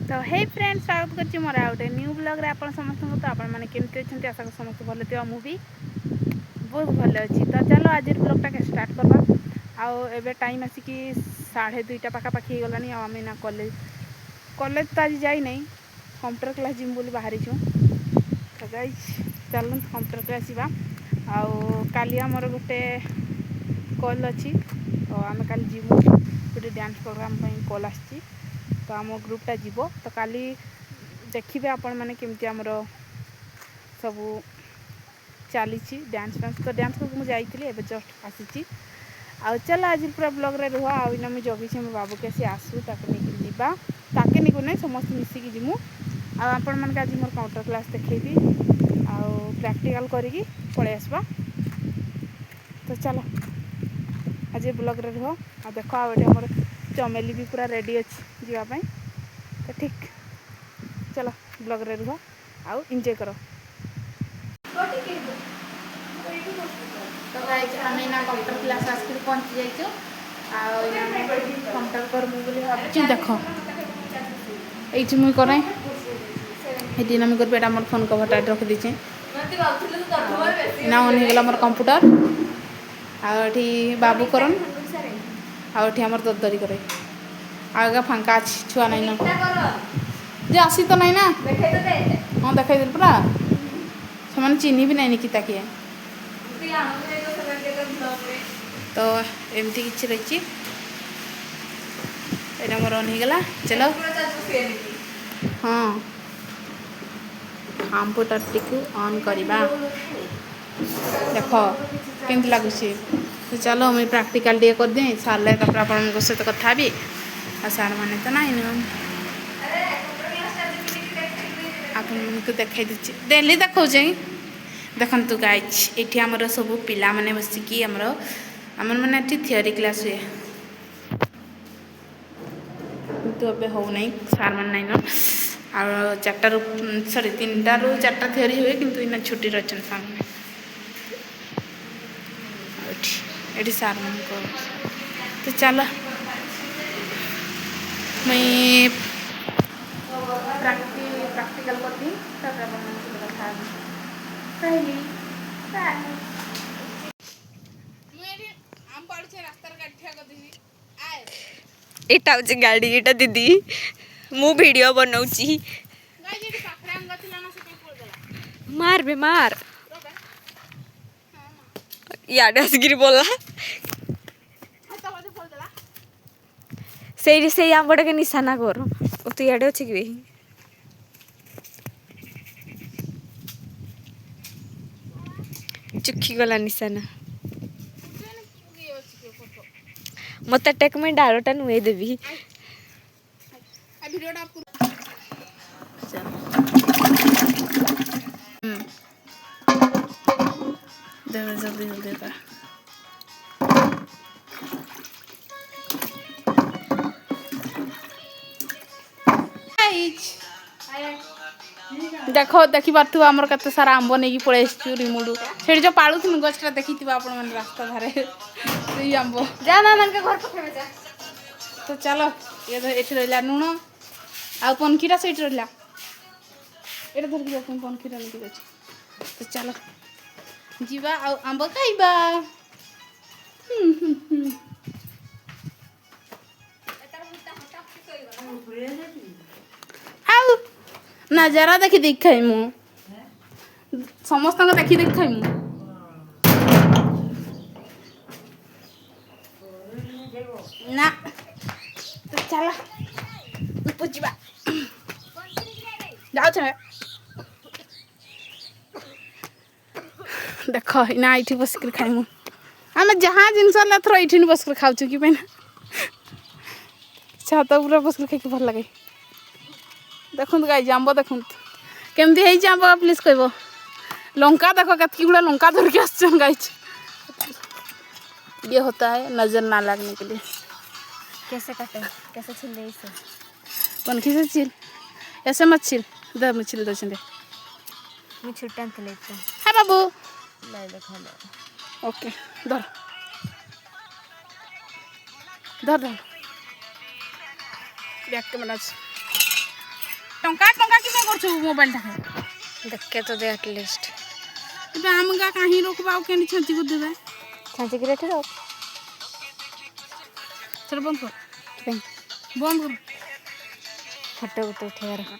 तो हे फ्रेंड्स स्वागत करछि मोर आ गोटे न्यू ब्लॉग रे आपण समस्त तो आपण माने केमते अछंती आशा समस्त भले थिबा मु भी बहुत भले अछि। तो चलो आज ब्लॉग टा के स्टार्ट करबा। आउ एबे टाइम आसी कि 2:30 पाखा पाखी गलानी। आ आमे ना कॉलेज तो आज जाई नहीं, कंप्यूटर क्लास जिम बोली बाहरी छु। तो गाइस चलन कंप्यूटर क्लास जीवा। आउ काली हमर गोटे कॉल अछि, तो आमे काली जीमु गोटे डांस प्रोग्राम पई कॉल आछि। तो आम ग्रुपटा जीव तो काली देखिए आपण मैंने केमती आमर सब चली डांस डांस तो डांस को मुझे जाइए जस्ट आसी। आ चल आज पूरा ब्लॉग रे रुह। आईना मुझे जगी मो बाबू के आसू ताके नहीं जावा ताके नहीं नहीं समस्त मिसिकी जीमु। आपण मैंने आज मोर काउंटर क्लास देखेबी आउ प्रैक्टिकल करी पलि आसवा। तो चलो आज ब्लॉग रे रुह। आ देख आमर चमेली भी पूरा रेडी अच्छी जावाई। तो ठीक चलो ब्लॉग रे रुह आउ एंजॉय करो। तो गाइस हम ना कंप्यूटर क्लास आसकर पहुंच जाइछु। कंप्यूटर कर भाई देख ये मुझे करें ये नमी कर बेटा मोर फोन कवर टाइट रखी दीचे ना ऑन होगा मोर कंप्यूटर। आठी बाबू करन आठी आमर दरदरी करे आगे फांका अच्छी छुआ नहीं ना जे आसी तो नहीं ना हाँ देखा पूरा से चिन्ह भी नहीं निकिता किए। तो एमती किसी रही यहाँ मोर ऑन होगा। चलो हाँ कंप्यूटर टी ऑन करवा देख केमती लगुच। तो चलो मुझे प्रैक्टिकल टे कर दी सारे आप सहित कथा भी आ सार मैंने तो नहीं आपको देखा दूसरी डेली देखा देखु गाइज ये आमर सब पिला माने बसिकी आमर मैंने थियोरी क्लास हुए तो ए हो नहीं सार मान नाइन आ 4 रू सॉरी 3 रू 4 थियोरी हुए किंतु इन छुट्टी रचन सामने ये सार मान को। तो चलो मैं प्रैक्टिकल करती एटा हूँ गाड़ी एटा दीदी मु वीडियो बनाऊँगी मार बे मार याद आसगिरी बोला से आंबटा के निशाना कर तो याडे अच्छे कि चुखी गला निशाना मत टेक में डारोटा नुए देवी जल्दी जल्दी कर देख देखी पार्थ आमर कत सारा आंब नहीं पड़े रिमुड़ से जो पालुन गछटा देखी आप रास्ता धारे आंब जा ना मन के घर पखे जा। तो चलो ये रहा लुण आ पनखीटा से रहा ये धरिक पनखीटा नहीं अच्छे। तो चलो जीवा आंब खाइबा। नजारा देखी देख खाई मु समस्त देखी देख खाई मु ना। तो चला पूछा जाओ देख ना ये बसिक खाइमु आम जहाँ जिनस थर ये बसिक खाऊ कि छात पूरा बसिक खाई भल लगे। देखु गाइज आंब देखु केमती है आंब प्लीज कह लंका देख कतकी गुड़ा लंका धरिक आसन गाइज ये होता है नजर ना लगने के लिए। कैसे काटे कैसे छिले इसे पनखी से छिल ऐसे मत छिल दे मैं छिल दो मैं छुट्टा के लेते है बाबू ले देखा ले ओके धर धर धर बैक कैमरा टंका टंका कि करछु मोबाइल टा देख के तो दे एटलिस्ट एबे हमगा काहे रोकबा केनी छंची को देबे छांची के रेठे चल बंद कर बंद बंद कर फोटो तो उठेगा